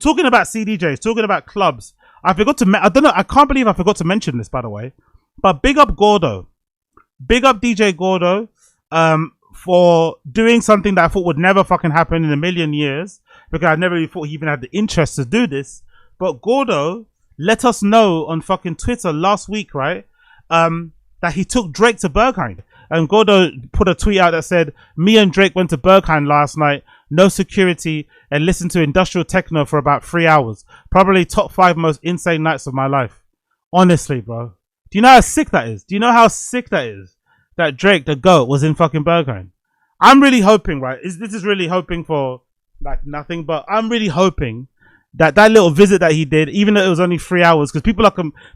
Talking about CDJs, talking about clubs. I forgot to. I don't know. I can't believe I forgot to mention this, by the way. But big up Gordo, big up DJ Gordo, for doing something that I thought would never fucking happen in a million years, because I never really thought he even had the interest to do this. But Gordo let us know on fucking Twitter last week, right? That he took Drake to Berghain. And Gordo put a tweet out that said, "Me and Drake went to Berghain last night, no security, and listened to industrial techno for about 3 hours. Probably top 5 most insane nights of my life." Honestly, bro. Do you know how sick that is? Do you know how sick that is? That Drake, the GOAT, was in fucking Berghain. I'm really hoping, right? This is really hoping for like nothing, but I'm really hoping that little visit that he did, even though it was only 3 hours, because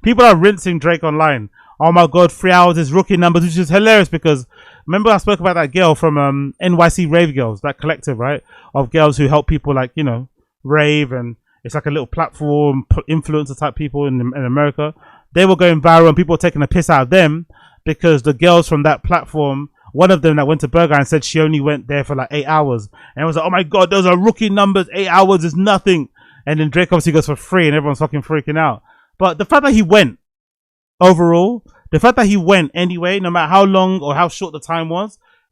people are rinsing Drake online. Oh my god, 3 hours is rookie numbers, which is hilarious, because remember I spoke about that girl from NYC Rave Girls, that collective, right, of girls who help people like, you know, rave, and it's like a little platform, influencer type people in America. They were going viral and people were taking a piss out of them because the girls from that platform, one of them that went to Berghain said she only went there for like 8 hours, and it was like, oh my god, those are rookie numbers, 8 hours is nothing. And then Drake obviously goes for free and everyone's fucking freaking out. But the fact that he went, overall, the fact that he went anyway, no matter how long or how short the time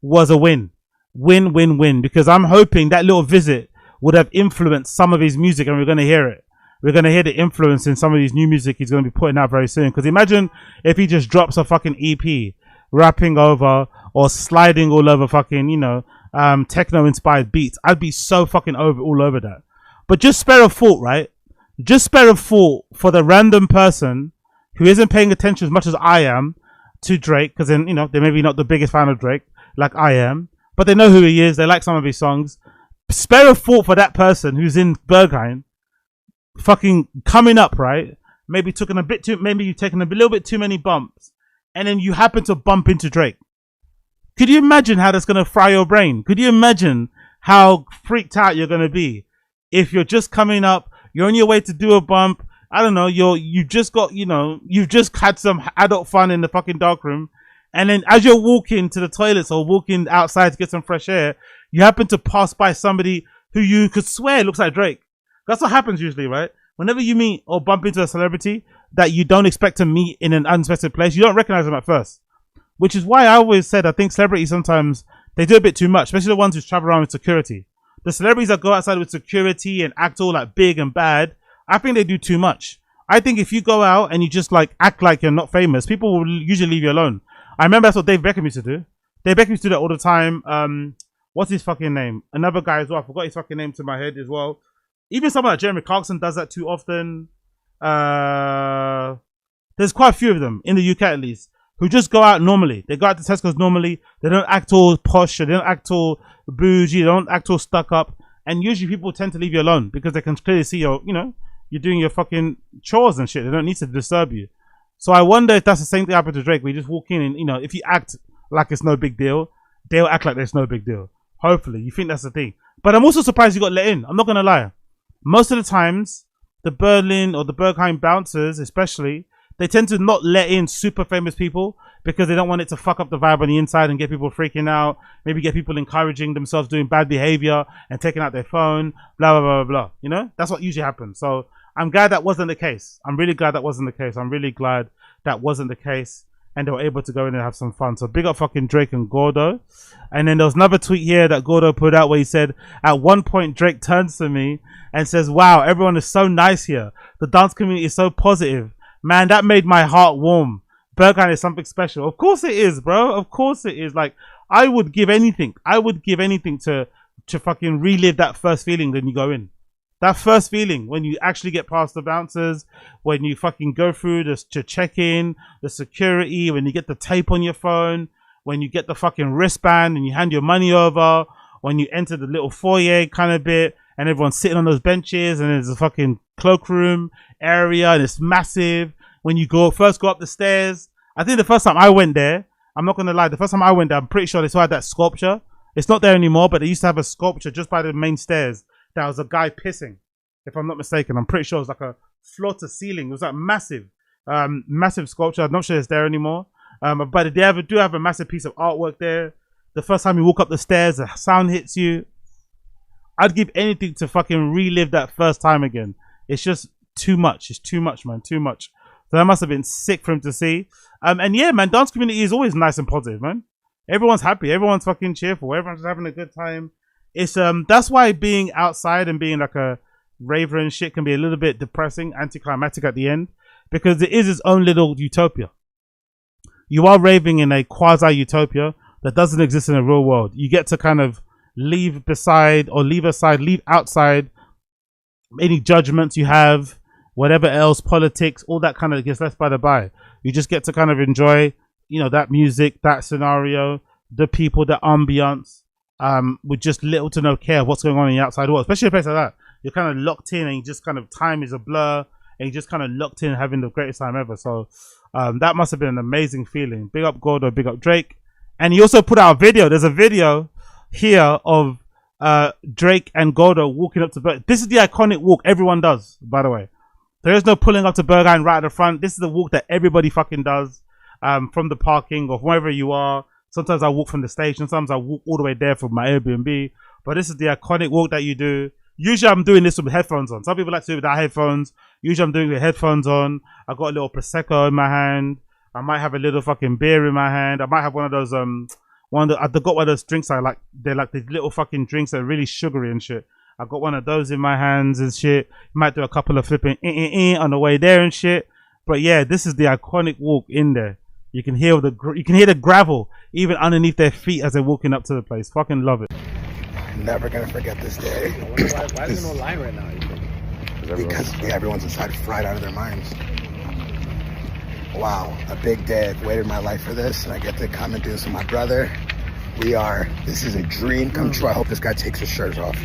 was a win. Win, because I'm hoping that little visit would have influenced some of his music, and we're going to hear it. We're going to hear the influence in some of his new music he's going to be putting out very soon. Because imagine if he just drops a fucking EP, rapping over or sliding all over fucking, you know, techno-inspired beats. I'd be so fucking all over that. But just spare a thought, right? Just spare a thought for the random person who isn't paying attention as much as I am to Drake, because then, you know, they're maybe not the biggest fan of Drake like I am, but they know who he is, they like some of his songs. Spare a thought for that person who's in Berghain, fucking coming up, right? Maybe you've taken a little bit too many bumps, and then you happen to bump into Drake. Could you imagine how that's gonna fry your brain? Could you imagine how freaked out you're gonna be if you're just coming up, you're on your way to do a bump, I don't know, you've just had some adult fun in the fucking darkroom, and then as you're walking to the toilets or walking outside to get some fresh air, you happen to pass by somebody who you could swear looks like Drake. That's what happens usually, right? Whenever you meet or bump into a celebrity that you don't expect to meet in an unexpected place, you don't recognize them at first. Which is why I always said I think celebrities sometimes, they do a bit too much, especially the ones who travel around with security. The celebrities that go outside with security and act all like big and bad, I think they do too much. I think if you go out and you just like act like you're not famous, people will usually leave you alone. I remember that's what Dave Beckham used to do. Dave Beckham used to do that all the time. What's his fucking name? Another guy as well. I forgot his fucking name to my head as well. Even someone like Jeremy Clarkson does that too often. There's quite a few of them in the UK at least who just go out normally. They go out to Tesco's normally. They don't act all posh. They don't act all bougie. They don't act all stuck up. And usually people tend to leave you alone because they can clearly see you're doing your fucking chores and shit. They don't need to disturb you. So I wonder if that's the same thing happened to Drake. We just walk in and, you know, if you act like it's no big deal, they'll act like there's no big deal. Hopefully. You think that's the thing. But I'm also surprised you got let in. I'm not going to lie. Most of the times, the Berlin or the Berghain bouncers especially, they tend to not let in super famous people because they don't want it to fuck up the vibe on the inside and get people freaking out, maybe get people encouraging themselves doing bad behavior and taking out their phone, blah, blah, blah, blah. You know, that's what usually happens. So I'm glad that wasn't the case. I'm really glad that wasn't the case. I'm really glad that wasn't the case and they were able to go in and have some fun. So big up fucking Drake and Gordo. And then there was another tweet here that Gordo put out where he said, at one point Drake turns to me and says, wow, everyone is so nice here. The dance community is so positive. Man, that made my heart warm. Berghain is something special. Of course it is, bro. Of course it is. Like, I would give anything. I would give anything to fucking relive that first feeling when you go in. That first feeling when you actually get past the bouncers, when you fucking go through to check in, the security, when you get the tape on your phone, when you get the fucking wristband and you hand your money over, when you enter the little foyer kind of bit and everyone's sitting on those benches and there's a fucking cloakroom area and it's massive. When you first go up the stairs, I think the first time I went there, I'm not gonna lie, the first time I went there, I'm pretty sure they still had that sculpture. It's not there anymore, but they used to have a sculpture just by the main stairs. That was a guy pissing, if I'm not mistaken. I'm pretty sure it was like a floor to ceiling. It was like massive, massive sculpture. I'm not sure it's there anymore. But they do have a massive piece of artwork there. The first time you walk up the stairs, the sound hits you. I'd give anything to fucking relive that first time again. It's just too much. It's too much, man. Too much. So that must have been sick for him to see. And yeah, man, dance community is always nice and positive, man. Everyone's happy. Everyone's fucking cheerful. Everyone's just having a good time. It's that's why being outside and being like a raver and shit can be a little bit depressing, anticlimactic at the end, because it is its own little utopia. You are raving in a quasi utopia that doesn't exist in the real world. You get to kind of leave outside any judgments you have, whatever else, politics, all that kind of gets left by the by. You just get to kind of enjoy, you know, that music, that scenario, the people, the ambience, with just little to no care of what's going on in the outside world, especially a place like that. You're kind of locked in and you just kind of, time is a blur and you just kind of locked in having the greatest time ever. So that must have been an amazing feeling. Big up Gordo, big up Drake. And he also put out a video. There's a video here of Drake and Gordo walking up to Berghain. This is the iconic walk everyone does, by the way. There is no pulling up to Berghain right at the front. This is the walk that everybody fucking does, from the parking or wherever you are. Sometimes I walk from the station. Sometimes I walk all the way there from my Airbnb. But this is the iconic walk that you do. Usually I'm doing this with headphones on. Some people like to do it without headphones. Usually I'm doing it with headphones on. I got a little Prosecco in my hand. I might have a little fucking beer in my hand. I might have one of those, I've got one of those drinks I like. They're like these little fucking drinks that are really sugary and shit. I've got one of those in my hands and shit. Might do a couple of flipping on the way there and shit. But yeah, this is the iconic walk in there. You can hear the gravel even underneath their feet as they're walking up to the place. Fucking love it. I'm never gonna forget this day. Why is there no line right now? Because everyone's inside, fried out of their minds. Wow, a big day. I've waited my life for this, and I get to come and do this with my brother. This is a dream come true. I hope this guy takes his shirt off.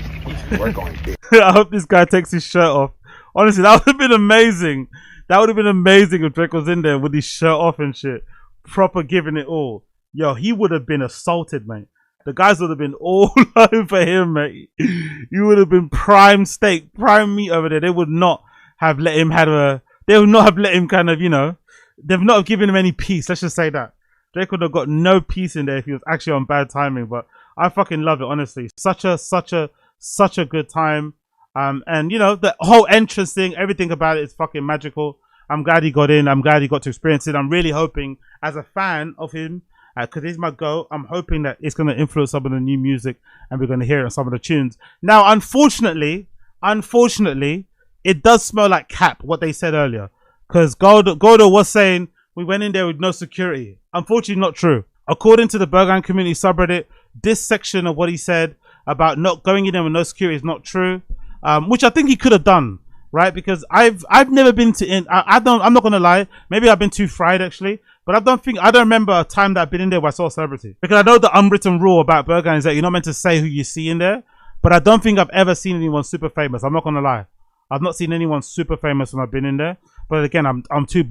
We're going big. I hope this guy takes his shirt off. Honestly, that would have been amazing. That would have been amazing if Drake was in there with his shirt off and shit. Proper giving it all. Yo, he would have been assaulted, mate. The guys would have been all over him, mate. You would have been prime steak, prime meat over there. They would not have let him they would not have let him kind of, you know, they've not given him any peace. Let's just say that. Drake would have got no peace in there if he was actually on bad timing. But I fucking love it, honestly. Such a good time. And you know, the whole entrance thing, everything about it is fucking magical. I'm glad he got in. I'm glad he got to experience it. I'm really hoping, as a fan of him, because he's my go, I'm hoping that it's going to influence some of the new music and we're going to hear it on some of the tunes. Now, unfortunately, it does smell like cap, what they said earlier. Because Gordo was saying, we went in there with no security. Unfortunately, not true. According to the Berghain community subreddit, this section of what he said about not going in there with no security is not true. Which I think he could have done, right? Because I've never been to I'm not gonna lie, maybe I've been too fried actually, but I don't remember a time that I've been in there where I saw a celebrity. Because I know the unwritten rule about Berghain is that you're not meant to say who you see in there, but I don't think I've ever seen anyone super famous. I'm not gonna lie, I've not seen anyone super famous when I've been in there. But again, I'm too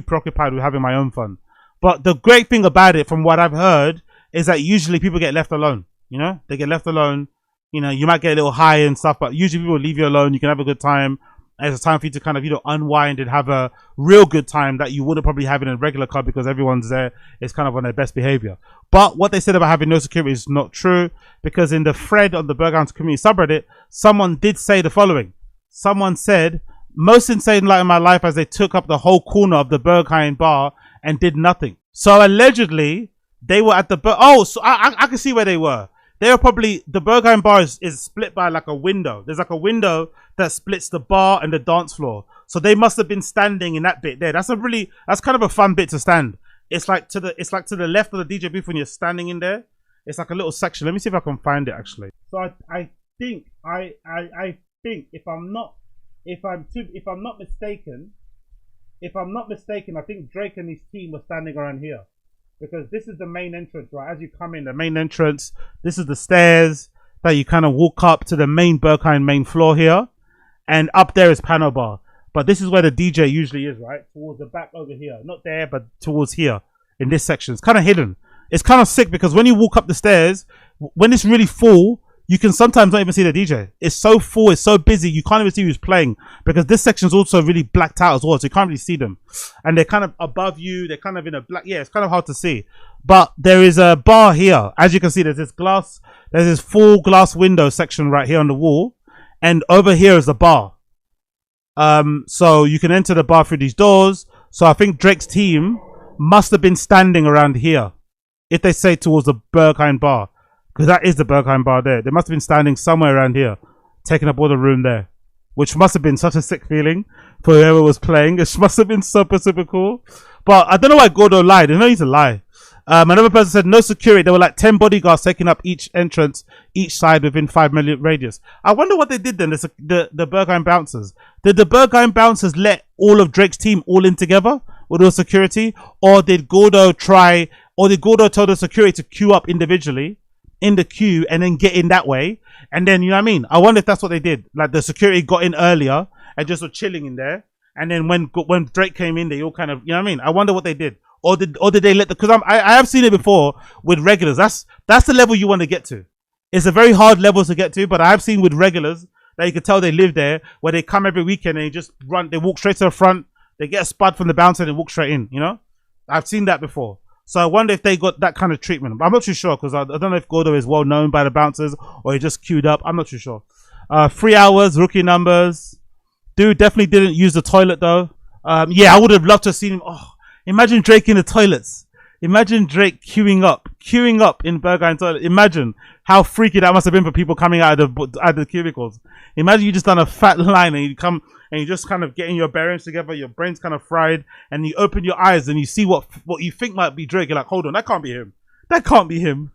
preoccupied with having my own fun. But the great thing about it, from what I've heard, is that usually people get left alone. You know, they get left alone. You know, you might get a little high and stuff, but usually people leave you alone. You can have a good time. And it's a time for you to kind of, you know, unwind and have a real good time that you wouldn't probably have in a regular club because everyone's there. It's kind of on their best behavior. But what they said about having no security is not true, because in the thread on the Berghain community subreddit, someone did say the following. Someone said, most insane night in my life as they took up the whole corner of the Berghain bar and did nothing. So allegedly, they were at the... so I can see where they were. They were probably... The Berghain bar is split by like a window. There's like a window that splits the bar and the dance floor. So they must have been standing in that bit there. That's kind of a fun bit to stand. It's like to the left of the DJ booth when you're standing in there. It's like a little section. Let me see if I can find it actually. So I think if I'm not mistaken, I think Drake and his team were standing around here, because this is the main entrance, right? As you come in, the main entrance, this is the stairs that you kind of walk up to the main Berghain main floor here, and up there is Pano Bar. But this is where the DJ usually is, right? Towards the back over here, not there, but towards here in this section. It's kind of hidden. It's kind of sick because when you walk up the stairs, when it's really full, you can sometimes not even see the DJ. It's so full, it's so busy, you can't even see who's playing, because this section's also really blacked out as well, so you can't really see them. And they're kind of above you, they're kind of in a black, yeah, it's kind of hard to see. But there is a bar here. As you can see, there's There's this full glass window section right here on the wall, and over here is the bar. So you can enter the bar through these doors. So I think Drake's team must have been standing around here, if they say towards the Berghain bar, because that is the Berghain bar there. They must have been standing somewhere around here, taking up all the room there, which must have been such a sick feeling for whoever was playing. It must have been super, super cool. But I don't know why Gordo lied. I know he's a lie. Another person said no security. There were like 10 bodyguards taking up each entrance, each side within 5 minute radius. I wonder what they did then. The Berghain bouncers. Did the Berghain bouncers let all of Drake's team all in together with all security, or did Gordo tell the security to queue up individually in the queue and then get in that way? And then, you know what I mean? I wonder if that's what they did. Like the security got in earlier and just were chilling in there. And then when Drake came in, they all kind of, you know what I mean? I wonder what they did. Or did they let because I have seen it before with regulars. That's the level you want to get to. It's a very hard level to get to, but I have seen with regulars that you can tell they live there, where they come every weekend and they just run, they walk straight to the front, they get a spud from the bouncer and walk straight in, you know? I've seen that before. So I wonder if they got that kind of treatment. I'm not too sure, because I don't know if Gordo is well known by the bouncers or he just queued up. I'm not too sure. 3 hours, rookie numbers. Dude definitely didn't use the toilet though. Yeah, I would have loved to have seen him. Oh, imagine Drake in the toilets. Imagine Drake queuing up in Berghain toilet. Imagine how freaky that must have been for people coming out of the cubicles. Imagine you just done a fat line and you come and you just kind of getting your bearings together, your brain's kind of fried, and you open your eyes and you see what you think might be Drake. You're like, hold on, that can't be him. That can't be him.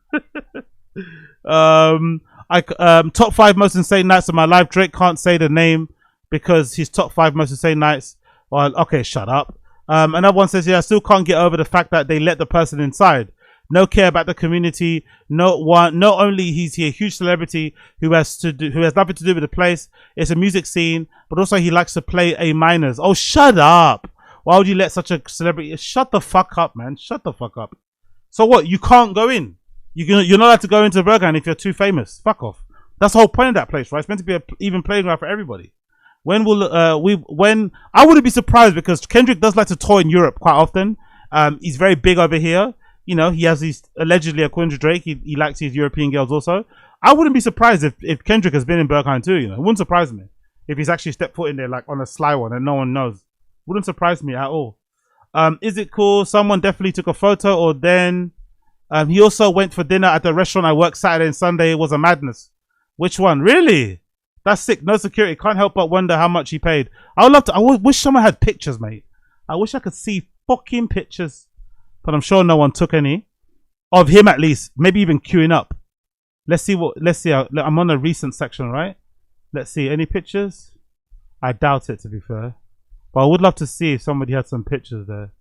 Top 5 most insane nights of my life. Drake can't say the name because his top 5 most insane nights. Well, okay, shut up. Another one says, yeah, I still can't get over the fact that they let the person inside. No care about the community. Not only is he a huge celebrity who has nothing to do with the place. It's a music scene, but also he likes to play A minors. Oh, shut up! Why would you let such a celebrity? Shut the fuck up, man. Shut the fuck up. So what? You can't go in. You're not allowed to go into Berghain if you're too famous. Fuck off. That's the whole point of that place, right? It's meant to be an even playing ground for everybody. When I wouldn't be surprised, because Kendrick does like to tour in Europe quite often. He's very big over here. You know, he has these, allegedly according to Drake, he likes his European girls also. I wouldn't be surprised if Kendrick has been in Berghain too, you know. It wouldn't surprise me if he's actually stepped foot in there like on a sly one and no one knows. Wouldn't surprise me at all. Is it cool? Someone definitely took a photo, or then he also went for dinner at the restaurant I worked Saturday and Sunday. It was a madness. Which one? Really? That's sick. No security. Can't help but wonder how much he paid. I wish someone had pictures, mate. I wish I could see fucking pictures. But I'm sure no one took any. Of him at least. Maybe even queuing up. Let's see. I'm on the recent section, right? Let's see. Any pictures? I doubt it, to be fair. But I would love to see if somebody had some pictures there.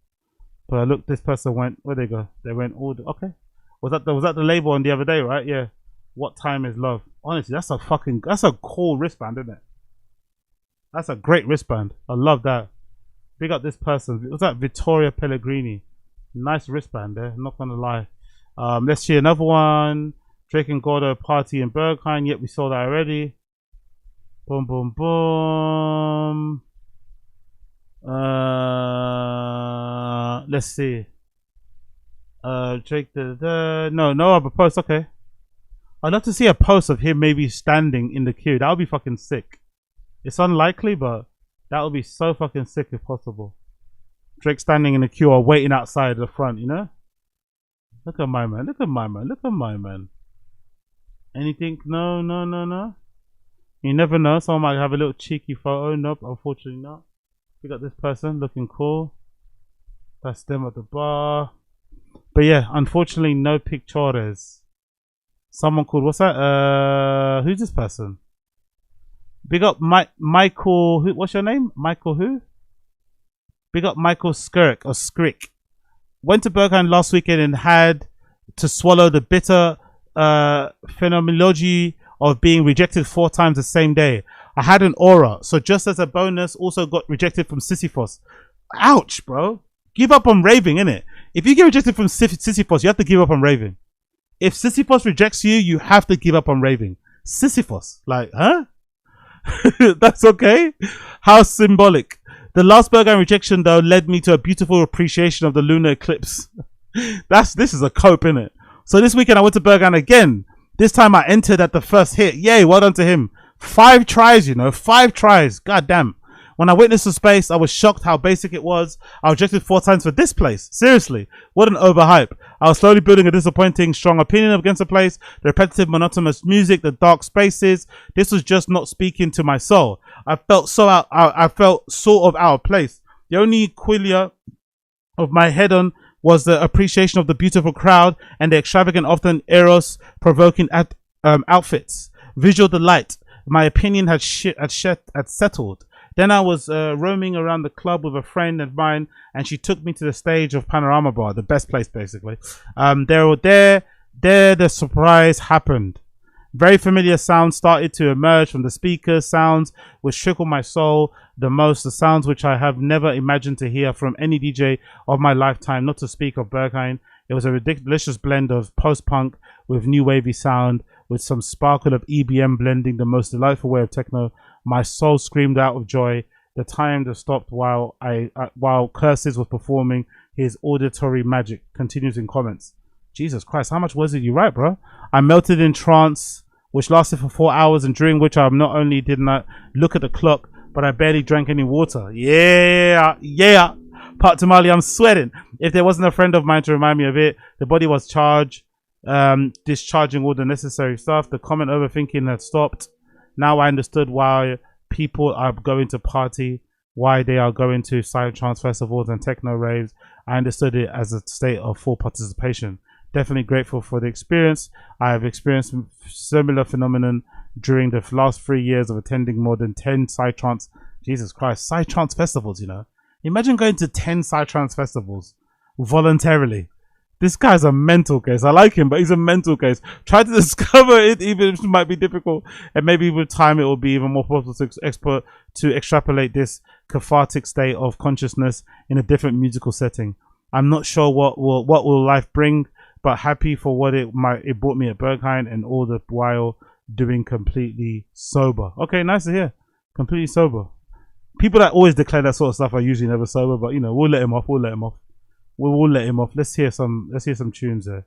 But look, this person went, where'd they go? They went all okay. Was that the label on the other day, right? Yeah. What time is love? Honestly, that's a cool wristband, isn't it? That's a great wristband. I love that. Big up this person. Was that Vittoria Pellegrini? Nice wristband there, I'm not gonna lie. Let's see another one. Drake and Gordo party in Berghain. Yep, we saw that already. Boom, boom, boom. Let's see. Drake, no other post. Okay. I'd love to see a post of him maybe standing in the queue. That would be fucking sick. It's unlikely, but that would be so fucking sick if possible. Drake standing in the queue or waiting outside the front, you know? Look at my man. Look at my man. Look at my man. Anything? No. You never know. Someone might have a little cheeky photo. Nope, unfortunately not. We got this person looking cool. That's them at the bar. But yeah, unfortunately, no pictures. Someone called, what's that? Who's this person? Big up Michael. Who? What's your name? Michael who? Big up Michael Skirk or Skrick. Went to Berghain last weekend and had to swallow the bitter phenomenology of being rejected 4 times the same day. I had an aura, so just as a bonus, also got rejected from Sisyphos. Ouch, bro. Give up on raving, innit? If you get rejected from Sisyphos, you have to give up on raving. If Sisyphos rejects you, you have to give up on raving. Sisyphos, like, huh? That's okay. How symbolic. The last Berghain rejection, though, led me to a beautiful appreciation of the lunar eclipse. This is a cope, innit? So this weekend I went to Berghain again. This time I entered at the first hit. Yay, well done to him. 5 tries, you know, 5 tries. God damn. When I witnessed the space, I was shocked how basic it was. I rejected 4 times for this place. Seriously, what an overhype. I was slowly building a disappointing, strong opinion against the place. The repetitive, monotonous music, the dark spaces. This was just not speaking to my soul. I felt sort of out of place. The only qualia of my head on was the appreciation of the beautiful crowd and the extravagant, often eros-provoking outfits. Visual delight. My opinion had settled. Then I was roaming around the club with a friend of mine, and she took me to the stage of Panorama Bar, the best place basically. There the surprise happened. Very familiar sounds started to emerge from the speakers, sounds which trickled my soul the most, the sounds which I have never imagined to hear from any DJ of my lifetime, not to speak of Berghain. It was a delicious blend of post-punk with new wavy sound, with some sparkle of EBM blending the most delightful way of techno. My soul screamed out of joy. The time that stopped while Curses was performing his auditory magic. Continues in comments. Jesus Christ, how much was it you write, bro? I melted in trance, which lasted for 4 hours, and during which I not only did not look at the clock, but I barely drank any water. Yeah. Part Tamale, I'm sweating. If there wasn't a friend of mine to remind me of it, the body was charged, discharging all the necessary stuff. The comment overthinking had stopped. Now I understood why people are going to party, why they are going to psytrance festivals and techno raves. I understood it as a state of full participation. Definitely grateful for the experience. I have experienced similar phenomenon during the last 3 years of attending more than 10 psytrance. Jesus Christ, psytrance festivals, you know. Imagine going to 10 psytrance festivals voluntarily. This guy's a mental case. I like him, but he's a mental case. Try to discover it, even if it might be difficult, and maybe with time it will be even more possible to extrapolate this cathartic state of consciousness in a different musical setting. I'm not sure what will life bring, but happy for what it brought me at Berghain, and all the while doing completely sober. Okay, nice to hear. Completely sober. People that always declare that sort of stuff are usually never sober, but you know, we'll let him off. We'll let him off. Let's hear some tunes there.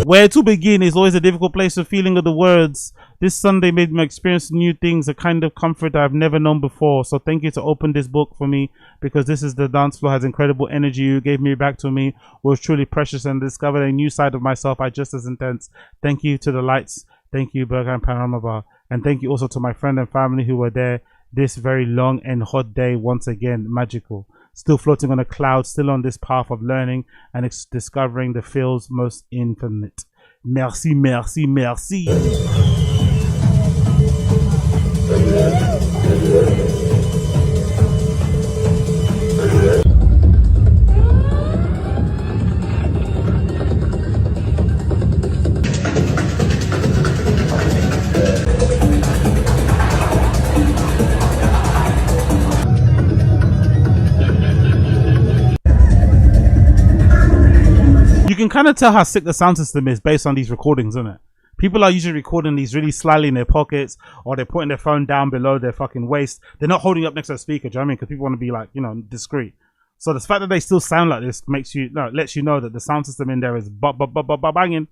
Where to begin is always a difficult place. The feeling of the words. This Sunday made me experience new things, a kind of comfort I've never known before. So thank you to open this book for me, because this is the dance floor, has incredible energy. You gave me back to me was truly precious, and discovered a new side of myself I just as intense. Thank you to the lights. Thank you, Berghain Panorama Bar. And thank you also to my friend and family who were there this very long and hot day. Once again, magical. Still floating on a cloud, still on this path of learning and discovering the feels most infinite. Merci, merci, merci. You can kind of tell how sick the sound system is based on these recordings, isn't it? People are usually recording these really slyly in their pockets, or they're putting their phone down below their fucking waist. They're not holding up next to a speaker, do you know what I mean? Because people want to be like, you know, discreet. So the fact that they still sound like this lets you know that the sound system in there is banging.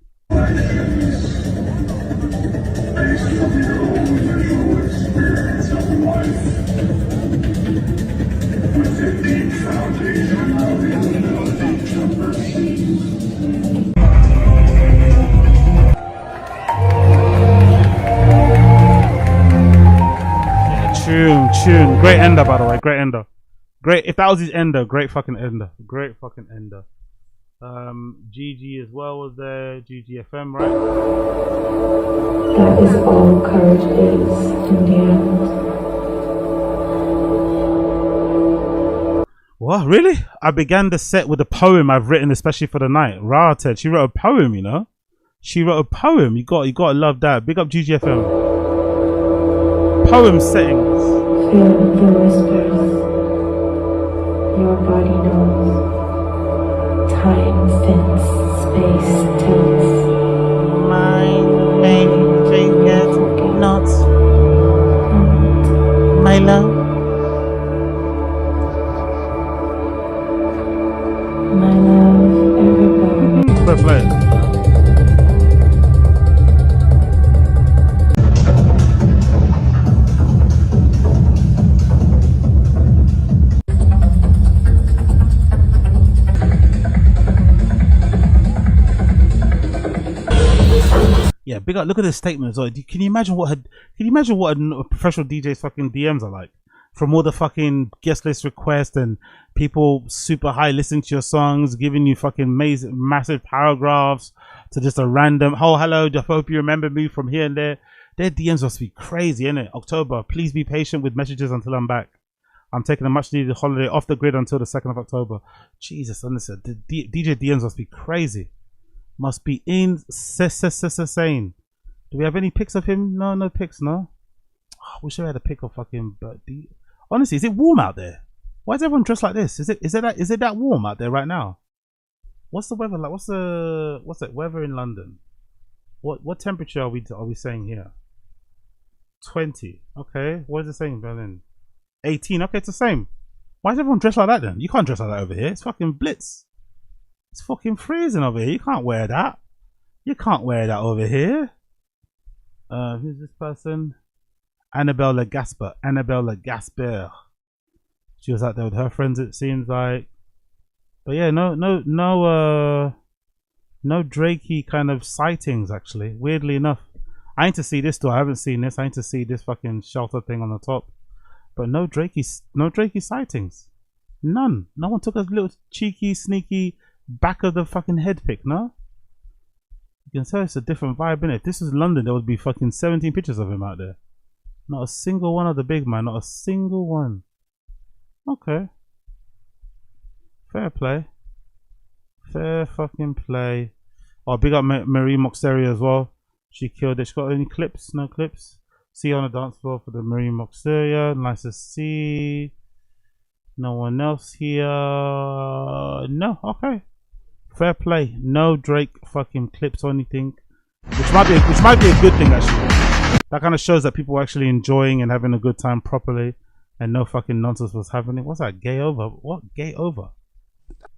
Tune. Great ender, by the way. Great ender. Great. If that was his ender, great fucking ender. Great fucking ender. GG as well was there. GGFM, right? That is all courage is in the end. What? Really? I began the set with a poem I've written especially for the night. Rah, Ted. She wrote a poem, you know? She wrote a poem. You gotta love that. Big up GGFM. Poem settings. Feel the whispers. Your body knows. Time fits, space tells. My name yet not. My love. My big up. Look at this statement as well. Can you imagine what a professional DJ's fucking DMs are like? From all the fucking guest list requests and people super high listening to your songs, giving you fucking amazing, massive paragraphs to just a random, oh, hello, I hope you remember me from here and there. Their DMs must be crazy, innit? October, please be patient with messages until I'm back. I'm taking a much needed holiday off the grid until the 2nd of October. Jesus, honestly, the DJ DMs must be crazy. Must be insane. Do we have any pics of him? No pics, no. Oh, I wish I had a pic of fucking. Honestly, is it warm out there? Why is everyone dressed like this? Is it that warm out there right now? What's the weather like? What's the weather in London? What temperature are we saying here? 20. Okay. What is it saying in Berlin? 18. Okay, it's the same. Why is everyone dressed like that then? You can't dress like that over here. It's fucking blitz. It's fucking freezing over here. You can't wear that. You can't wear that over here. Who's this person? Annabelle Legasper. Annabelle Legasper. She was out there with her friends, it seems like. But yeah, no Drakey kind of sightings actually. Weirdly enough. I need to see this though. I haven't seen this. I need to see this fucking shelter thing on the top. But no Drakey sightings. None. No one took a little cheeky, sneaky back of the fucking head pic, no? You can tell it's a different vibe, innit? If this is London, there would be fucking 17 pictures of him out there. Not a single one of the big man, not a single one. Okay. Fair play. Fair fucking play. Oh, big up Marie Moxeria as well. She killed it. She got any clips? No clips? See you on the dance floor for the Marie Moxeria. Nice to see. No one else here. No, okay. Fair play. No Drake fucking clips or anything. Which might be a good thing actually. That kind of shows that people were actually enjoying and having a good time properly and no fucking nonsense was happening. What's that? Gay over? What? Gay over?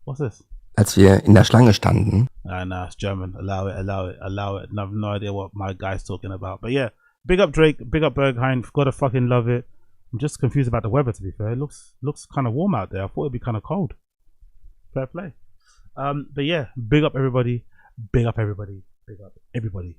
What's this? Als wir in der Schlange standen. Nah, it's German. Allow it. I have no idea what my guy's talking about. But yeah, big up Drake, big up Berghain. Gotta fucking love it. I'm just confused about the weather, to be fair. It looks kind of warm out there. I thought it'd be kind of cold. Fair play. But yeah, big up everybody. Big up everybody. Big up everybody.